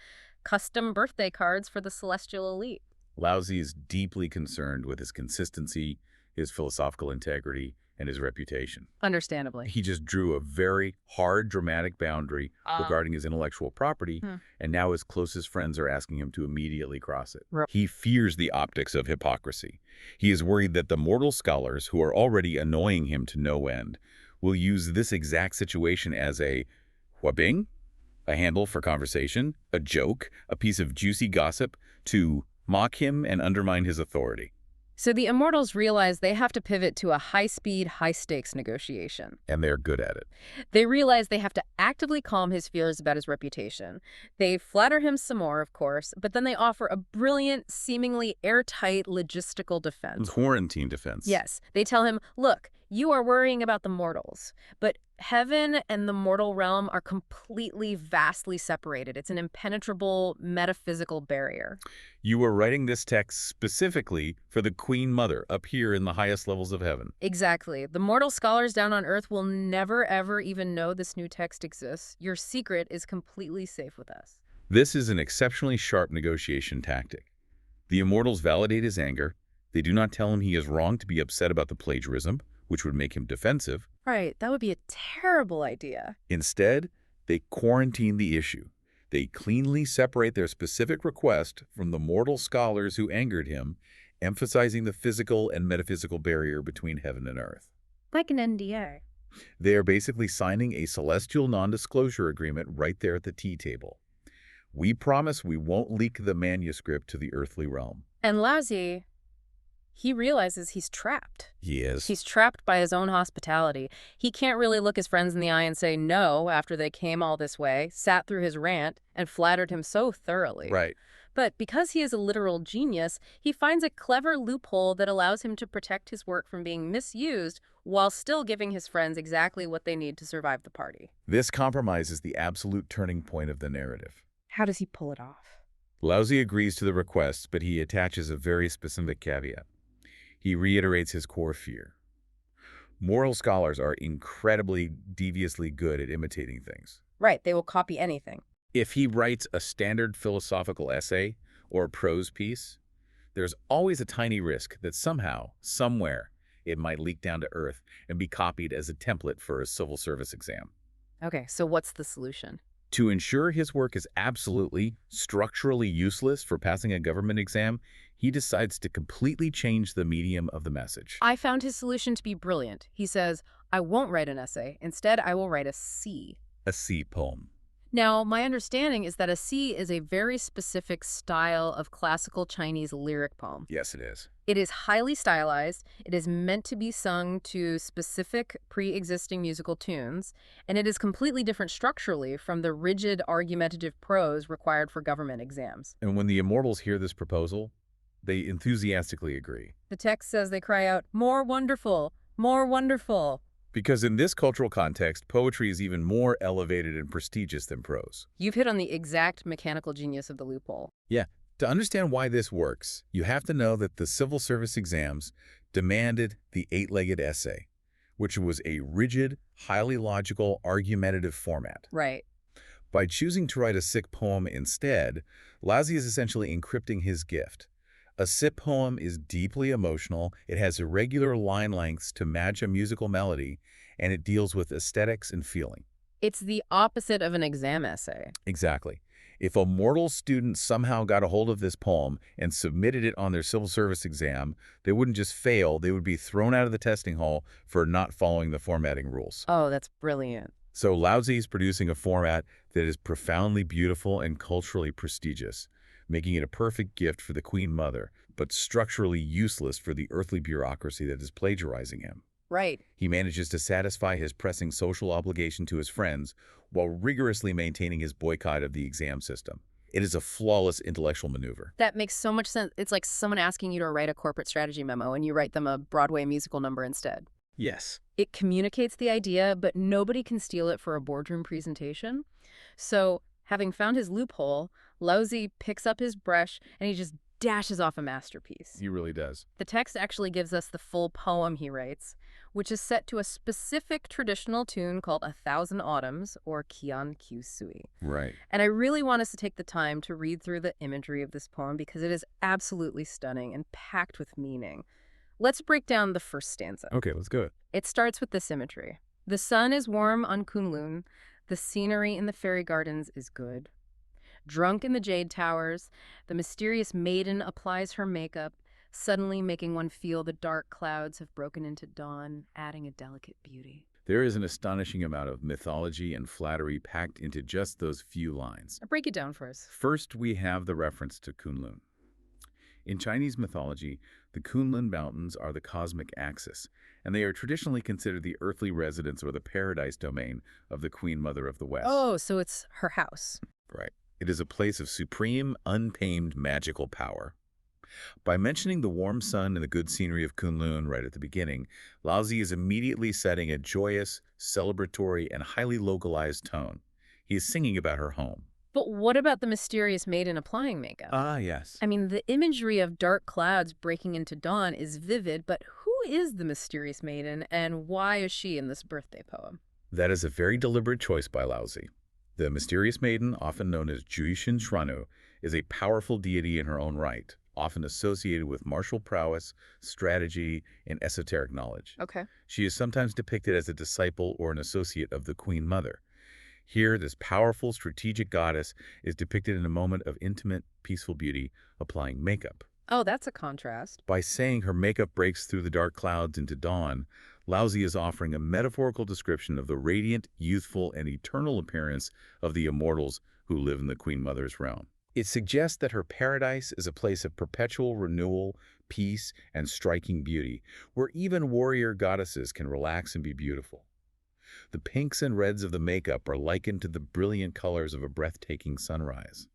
custom birthday cards for the celestial elite.
Laozi is deeply concerned with his consistency, his philosophical integrity, and his reputation.
Understandably.
He just drew a very hard, dramatic boundary regarding his intellectual property, and now his closest friends are asking him to immediately cross it.
Right.
He fears the optics of hypocrisy. He is worried that the mortal scholars, who are already annoying him to no end, will use this exact situation as a whipping, a handle for conversation, a joke, a piece of juicy gossip to mock him and undermine his authority.
So the Immortals realize they have to pivot to a high-speed, high-stakes negotiation.
And they're good at it.
They realize they have to actively calm his fears about his reputation. They flatter him some more, of course, but then they offer a brilliant, seemingly airtight logistical defense.
Quarantine defense.
Yes. They tell him, look, you are worrying about the mortals, but heaven and the mortal realm are completely, vastly separated. It's an impenetrable metaphysical barrier.
You were writing this text specifically for the Queen Mother up here in the highest levels of heaven.
Exactly. The mortal scholars down on Earth will never, ever even know this new text exists. Your secret is completely safe with us.
This is an exceptionally sharp negotiation tactic. The Immortals validate his anger. They do not tell him he is wrong to be upset about the plagiarism, which would make him defensive.
Right. That would be a terrible idea.
Instead, they quarantine the issue. They cleanly separate their specific request from the mortal scholars who angered him, emphasizing the physical and metaphysical barrier between heaven and earth.
Like an NDA.
They are basically signing a celestial non-disclosure agreement right there at the tea table. We promise we won't leak the manuscript to the earthly realm.
And Laozi, he realizes he's trapped.
He is.
He's trapped by his own hospitality. He can't really look his friends in the eye and say no after they came all this way, sat through his rant, and flattered him so thoroughly.
Right.
But because he is a literal genius, he finds a clever loophole that allows him to protect his work from being misused while still giving his friends exactly what they need to survive the party.
This compromise is the absolute turning point of the narrative.
How does he pull it off?
Laozi agrees to the request, but he attaches a very specific caveat. He reiterates his core fear. Moral scholars are incredibly deviously good at imitating things.
Right, they will copy anything.
If he writes a standard philosophical essay or a prose piece, there's always a tiny risk that somehow, somewhere, it might leak down to earth and be copied as a template for a civil service exam.
Okay, so what's the solution?
To ensure his work is absolutely, structurally useless for passing a government exam, he decides to completely change the medium of the message.
I found his solution to be brilliant. He says, I won't write an essay. Instead, I will write a C.
A C poem.
Now, my understanding is that a C is a very specific style of classical Chinese lyric poem.
Yes, it is.
It is highly stylized, it is meant to be sung to specific pre-existing musical tunes, and it is completely different structurally from the rigid argumentative prose required for government exams.
And when the Immortals hear this proposal, they enthusiastically agree.
The text says they cry out, more wonderful, more wonderful.
Because in this cultural context, poetry is even more elevated and prestigious than prose.
You've hit on the exact mechanical genius of the loophole.
Yeah. To understand why this works, you have to know that the civil service exams demanded the eight-legged essay, which was a rigid, highly logical, argumentative format.
Right.
By choosing to write a sick poem instead, Laozi is essentially encrypting his gift. A sick poem is deeply emotional, it has irregular line lengths to match a musical melody, and it deals with aesthetics and feeling.
It's the opposite of an exam essay.
Exactly. If a mortal student somehow got a hold of this poem and submitted it on their civil service exam, they wouldn't just fail, they would be thrown out of the testing hall for not following the formatting rules.
Oh, that's brilliant.
So Laozi is producing a format that is profoundly beautiful and culturally prestigious, making it a perfect gift for the Queen Mother, but structurally useless for the earthly bureaucracy that is plagiarizing him.
Right.
He manages to satisfy his pressing social obligation to his friends while rigorously maintaining his boycott of the exam system. It is a flawless intellectual maneuver.
That makes so much sense. It's like someone asking you to write a corporate strategy memo and you write them a Broadway musical number instead.
Yes.
It communicates the idea, but nobody can steal it for a boardroom presentation. So, having found his loophole, Laozi picks up his brush and he just dashes off a masterpiece.
He really does.
The text actually gives us the full poem he writes, which is set to a specific traditional tune called 1,000 Autumns, or Kian Kyu Sui.
Right.
And I really want us to take the time to read through the imagery of this poem because it is absolutely stunning and packed with meaning. Let's break down the first stanza.
Okay, let's go.
It starts with this imagery. The sun is warm on Kunlun. The scenery in the fairy gardens is good. Drunk in the jade towers, the mysterious maiden applies her makeup, suddenly making one feel the dark clouds have broken into dawn, adding a delicate beauty.
There is an astonishing amount of mythology and flattery packed into just those few lines.
Break it down for us.
First, we have the reference to Kunlun. In Chinese mythology, the Kunlun Mountains are the cosmic axis, and they are traditionally considered the earthly residence or the paradise domain of the Queen Mother of the West.
Oh, so it's her house.
Right. It is a place of supreme, untamed magical power. By mentioning the warm sun and the good scenery of Kunlun right at the beginning, Laozi is immediately setting a joyous, celebratory, and highly localized tone. He is singing about her home.
But what about the mysterious maiden applying makeup?
Ah, yes.
I mean, the imagery of dark clouds breaking into dawn is vivid, but who is the mysterious maiden, and why is she in this birthday poem?
That is a very deliberate choice by Laozi. The mysterious maiden, often known as Juishin Shranu, is a powerful deity in her own right, often associated with martial prowess, strategy, and esoteric knowledge.
Okay.
She is sometimes depicted as a disciple or an associate of the Queen Mother. Here, this powerful, strategic goddess is depicted in a moment of intimate, peaceful beauty, applying makeup.
Oh, that's a contrast.
By saying her makeup breaks through the dark clouds into dawn, Laozi is offering a metaphorical description of the radiant, youthful, and eternal appearance of the immortals who live in the Queen Mother's realm. It suggests that her paradise is a place of perpetual renewal, peace, and striking beauty, where even warrior goddesses can relax and be beautiful. The pinks and reds of the makeup are likened to the brilliant colors of a breathtaking sunrise.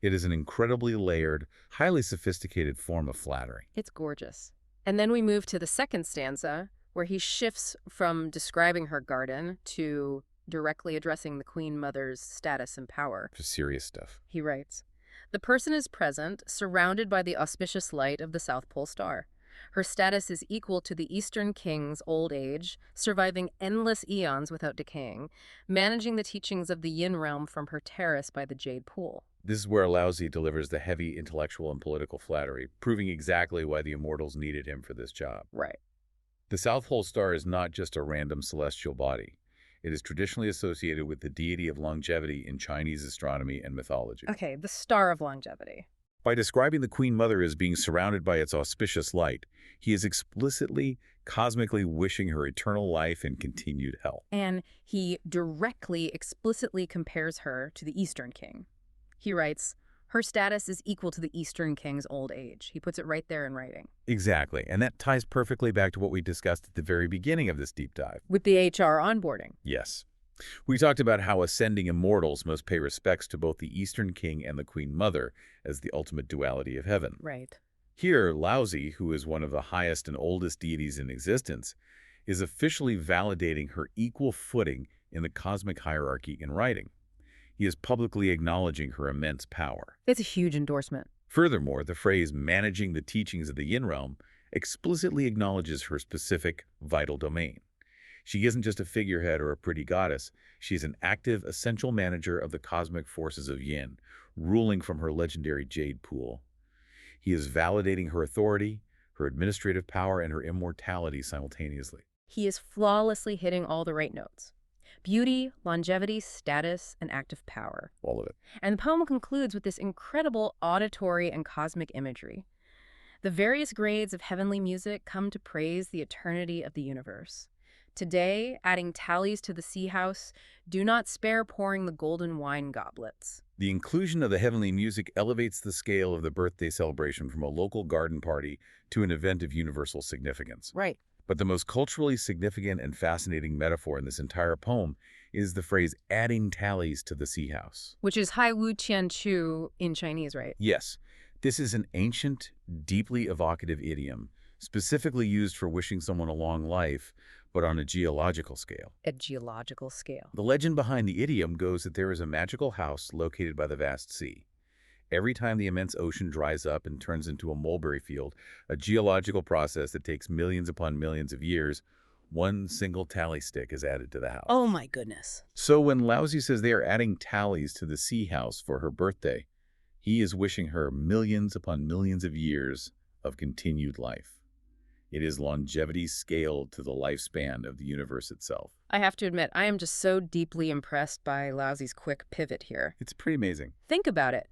It is an incredibly layered, highly sophisticated form of flattery.
It's gorgeous. And then we move to the second stanza, where he shifts from describing her garden to directly addressing the Queen Mother's status and power.
For serious stuff.
He writes, "The person is present, surrounded by the auspicious light of the South Pole Star. Her status is equal to the Eastern King's old age, surviving endless eons without decaying, managing the teachings of the Yin realm from her terrace by the Jade Pool."
This is where Laozi delivers the heavy intellectual and political flattery, proving exactly why the Immortals needed him for this job.
Right.
The South Pole Star is not just a random celestial body. It is traditionally associated with the deity of longevity in Chinese astronomy and mythology.
Okay, the star of longevity.
By describing the Queen Mother as being surrounded by its auspicious light, he is explicitly, cosmically wishing her eternal life and continued health.
And he directly, explicitly compares her to the Eastern King. He writes, "Her status is equal to the Eastern King's old age." He puts it right there in writing.
Exactly, and that ties perfectly back to what we discussed at the very beginning of this deep dive.
With the HR onboarding.
Yes. We talked about how ascending immortals must pay respects to both the Eastern King and the Queen Mother as the ultimate duality of heaven.
Right.
Here, Laozi, who is one of the highest and oldest deities in existence, is officially validating her equal footing in the cosmic hierarchy in writing. He is publicly acknowledging her immense power.
It's a huge endorsement.
Furthermore, the phrase managing the teachings of the Yin realm explicitly acknowledges her specific, vital domain. She isn't just a figurehead or a pretty goddess. She's an active, essential manager of the cosmic forces of Yin, ruling from her legendary Jade Pool. He is validating her authority, her administrative power, and her immortality simultaneously.
He is flawlessly hitting all the right notes. Beauty, longevity, status, and active power.
All of it.
And the poem concludes with this incredible auditory and cosmic imagery. The various grades of heavenly music come to praise the eternity of the universe. Today, adding tallies to the sea house, do not spare pouring the golden wine goblets.
The inclusion of the heavenly music elevates the scale of the birthday celebration from a local garden party to an event of universal significance.
Right.
But the most culturally significant and fascinating metaphor in this entire poem is the phrase adding tallies to the sea house.
Which is Hai Wu Qian Chu in Chinese, right?
Yes, this is an ancient, deeply evocative idiom, specifically used for wishing someone a long life, but on a geological scale.
A geological scale.
The legend behind the idiom goes that there is a magical house located by the vast sea. Every time the immense ocean dries up and turns into a mulberry field, a geological process that takes millions upon millions of years, one single tally stick is added to the house.
Oh my goodness.
So when Laozi says they are adding tallies to the sea house for her birthday, he is wishing her millions upon millions of years of continued life. It is longevity scaled to the lifespan of the universe itself.
I have to admit, I am just so deeply impressed by Laozi's quick pivot here.
It's pretty amazing.
Think about it.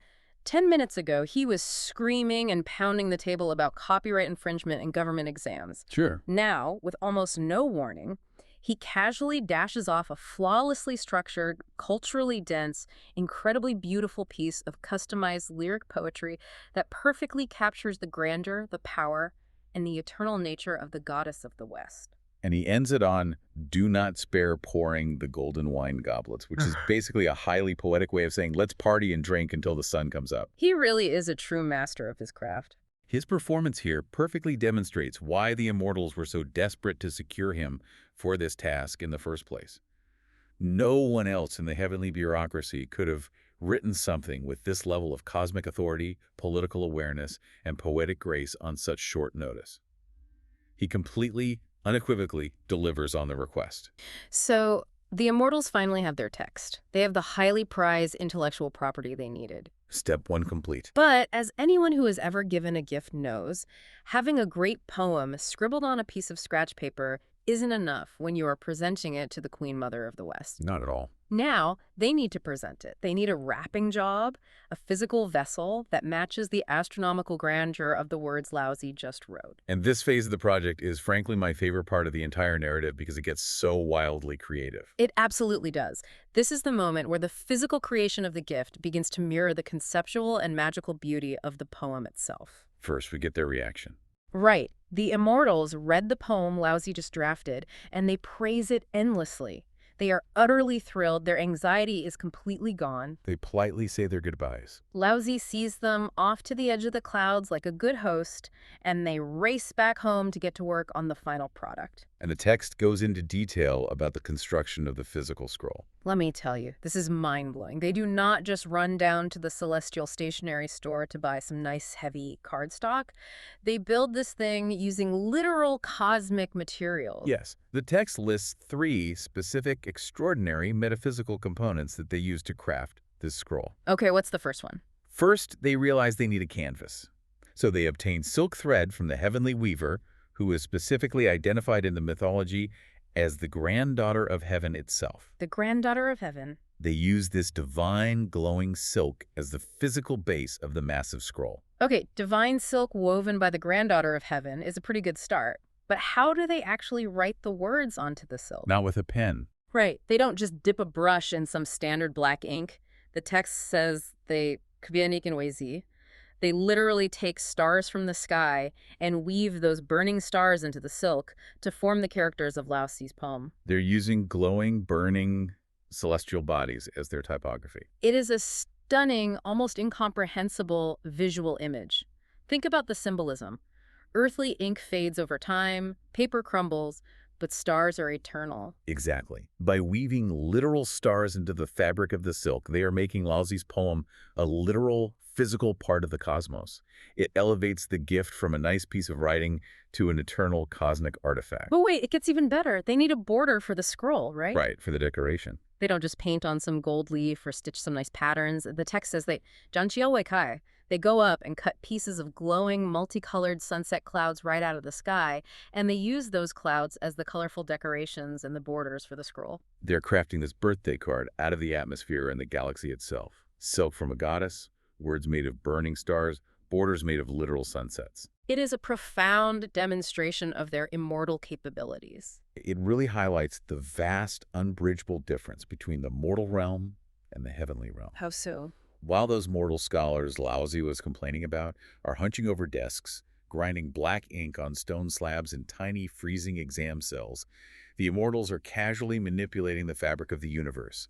10 minutes ago, he was screaming and pounding the table about copyright infringement and government exams.
Sure.
Now, with almost no warning, he casually dashes off a flawlessly structured, culturally dense, incredibly beautiful piece of customized lyric poetry that perfectly captures the grandeur, the power, and the eternal nature of the goddess of the West.
And he ends it on, "Do not spare pouring the golden wine goblets," which is basically a highly poetic way of saying, let's party and drink until the sun comes up.
He really is a true master of his craft.
His performance here perfectly demonstrates why the Immortals were so desperate to secure him for this task in the first place. No one else in the heavenly bureaucracy could have written something with this level of cosmic authority, political awareness, and poetic grace on such short notice. He completely, unequivocally delivers on the request.
So, the Immortals finally have their text. They have the highly prized intellectual property they needed.
Step 1 complete.
But as anyone who has ever given a gift knows, having a great poem scribbled on a piece of scratch paper isn't enough when you are presenting it to the Queen Mother of the West.
Not at all.
Now, they need to present it. They need a wrapping job, a physical vessel that matches the astronomical grandeur of the words Laozi just wrote.
And this phase of the project is frankly my favorite part of the entire narrative because it gets so wildly creative.
It absolutely does. This is the moment where the physical creation of the gift begins to mirror the conceptual and magical beauty of the poem itself.
First, we get their reaction.
Right. The Immortals read the poem Laozi just drafted, and they praise it endlessly. They are utterly thrilled. Their anxiety is completely gone.
They politely say their goodbyes.
Laozi sees them off to the edge of the clouds like a good host, and they race back home to get to work on the final product.
And the text goes into detail about the construction of the physical scroll.
Let me tell you, this is mind-blowing. They do not just run down to the Celestial Stationery Store to buy some nice, heavy cardstock. They build this thing using literal cosmic materials.
Yes, the text lists 3 specific, extraordinary metaphysical components that they use to craft this scroll.
Okay, what's the first one?
First, they realize they need a canvas. So they obtain silk thread from the heavenly weaver, who is specifically identified in the mythology as the granddaughter of heaven itself.
The granddaughter of heaven.
They use this divine glowing silk as the physical base of the massive scroll.
Okay, divine silk woven by the granddaughter of heaven is a pretty good start. But how do they actually write the words onto the silk?
Not with a pen.
Right. They don't just dip a brush in some standard black ink. The text says they They literally take stars from the sky and weave those burning stars into the silk to form the characters of Laozi's poem.
They're using glowing, burning celestial bodies as their typography.
It is a stunning, almost incomprehensible visual image. Think about the symbolism. Earthly ink fades over time, paper crumbles, but stars are eternal.
Exactly. By weaving literal stars into the fabric of the silk, they are making Laozi's poem a literal, physical part of the cosmos. It elevates the gift from a nice piece of writing to an eternal cosmic artifact.
But wait, it gets even better. They need a border for the scroll, right?
Right, for the decoration.
They don't just paint on some gold leaf or stitch some nice patterns. The text says they go up and cut pieces of glowing, multicolored sunset clouds right out of the sky, and they use those clouds as the colorful decorations and the borders for the scroll.
They're crafting this birthday card out of the atmosphere and the galaxy itself. Silk from a goddess, words made of burning stars, borders made of literal sunsets.
It is a profound demonstration of their immortal capabilities.
It really highlights the vast, unbridgeable difference between the mortal realm and the heavenly realm.
How so?
While those mortal scholars Laozi was complaining about are hunching over desks, grinding black ink on stone slabs in tiny freezing exam cells, the Immortals are casually manipulating the fabric of the universe,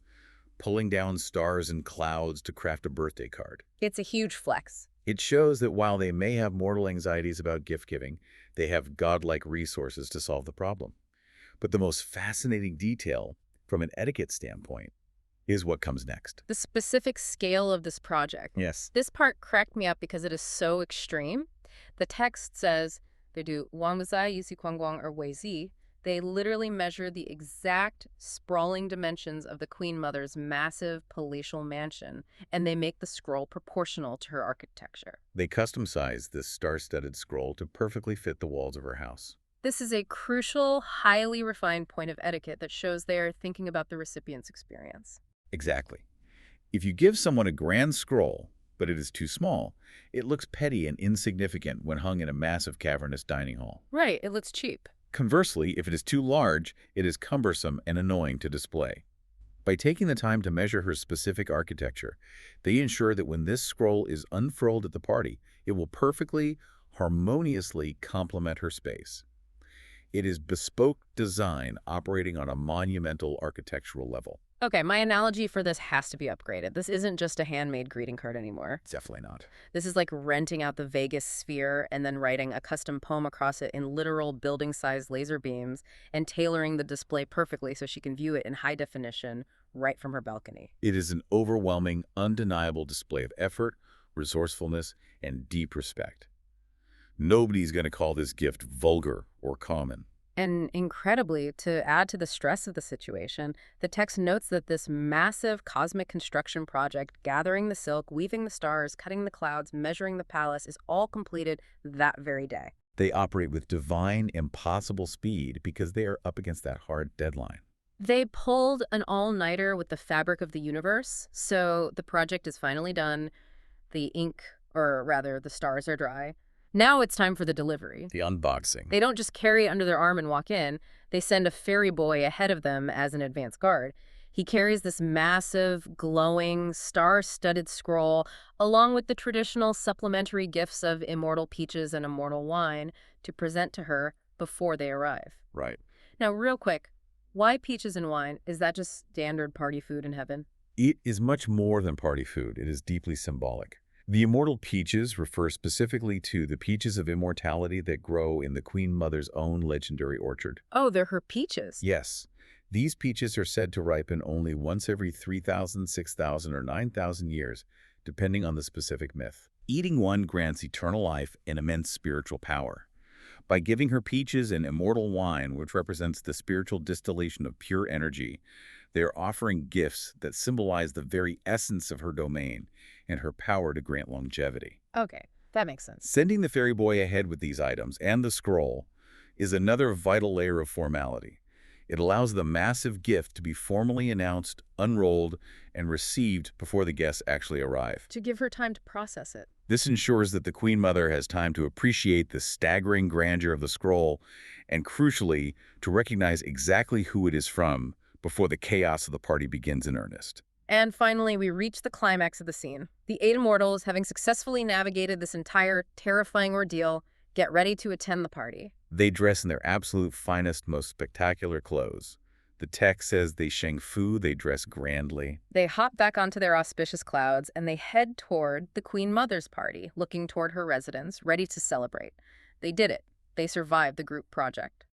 pulling down stars and clouds to craft a birthday card.
It's a huge flex.
It shows that while they may have mortal anxieties about gift-giving, they have godlike resources to solve the problem. But the most fascinating detail, from an etiquette standpoint, is what comes next.
The specific scale of this project.
Yes.
This part cracked me up because it is so extreme. The text says they do Wangzai, Yisi Guangguang, or Weizi. They literally measure the exact sprawling dimensions of the Queen Mother's massive palatial mansion, and they make the scroll proportional to her architecture.
They custom-sized this star-studded scroll to perfectly fit the walls of her house.
This is a crucial, highly refined point of etiquette that shows they are thinking about the recipient's experience.
Exactly. If you give someone a grand scroll, but it is too small, it looks petty and insignificant when hung in a massive cavernous dining hall.
Right, it looks cheap.
Conversely, if it is too large, it is cumbersome and annoying to display. By taking the time to measure her specific architecture, they ensure that when this scroll is unfurled at the party, it will perfectly, harmoniously complement her space. It is bespoke design operating on a monumental architectural level.
Okay, my analogy for this has to be upgraded. This isn't just a handmade greeting card anymore.
Definitely not.
This is like renting out the Vegas sphere and then writing a custom poem across it in literal building-sized laser beams and tailoring the display perfectly so she can view it in high definition right from her balcony.
It is an overwhelming, undeniable display of effort, resourcefulness, and deep respect. Nobody's going to call this gift vulgar or common.
And incredibly, to add to the stress of the situation, the text notes that this massive cosmic construction project, gathering the silk, weaving the stars, cutting the clouds, measuring the palace, is all completed that very day.
They operate with divine, impossible speed because they are up against that hard deadline.
They pulled an all-nighter with the fabric of the universe, so the project is finally done. The ink, or rather, the stars are dry. Now it's time for the delivery.
The unboxing.
They don't just carry it under their arm and walk in. They send a ferry boy ahead of them as an advance guard. He carries this massive, glowing, star-studded scroll, along with the traditional supplementary gifts of immortal peaches and immortal wine, to present to her before they arrive.
Right.
Now, real quick, why peaches and wine? Is that just standard party food in heaven?
It is much more than party food. It is deeply symbolic. The immortal peaches refer specifically to the peaches of immortality that grow in the Queen Mother's own legendary orchard.
Oh, they're her peaches.
Yes, these peaches are said to ripen only once every 3,000, 6,000, or 9,000 years, depending on the specific myth. Eating one grants eternal life and immense spiritual power. By giving her peaches and immortal wine, which represents the spiritual distillation of pure energy, they are offering gifts that symbolize the very essence of her domain and her power to grant longevity.
Okay, that makes sense.
Sending the ferry boy ahead with these items and the scroll is another vital layer of formality. It allows the massive gift to be formally announced, unrolled, and received before the guests actually arrive.
To give her time to process it.
This ensures that the Queen Mother has time to appreciate the staggering grandeur of the scroll and, crucially, to recognize exactly who it is from before the chaos of the party begins in earnest.
And finally, we reach the climax of the scene. The 8 immortals, having successfully navigated this entire terrifying ordeal, get ready to attend the party.
They dress in their absolute finest, most spectacular clothes. The text says they sheng fu, they dress grandly.
They hop back onto their auspicious clouds, and they head toward the Queen Mother's party, looking toward her residence, ready to celebrate. They did it. They survived the group project.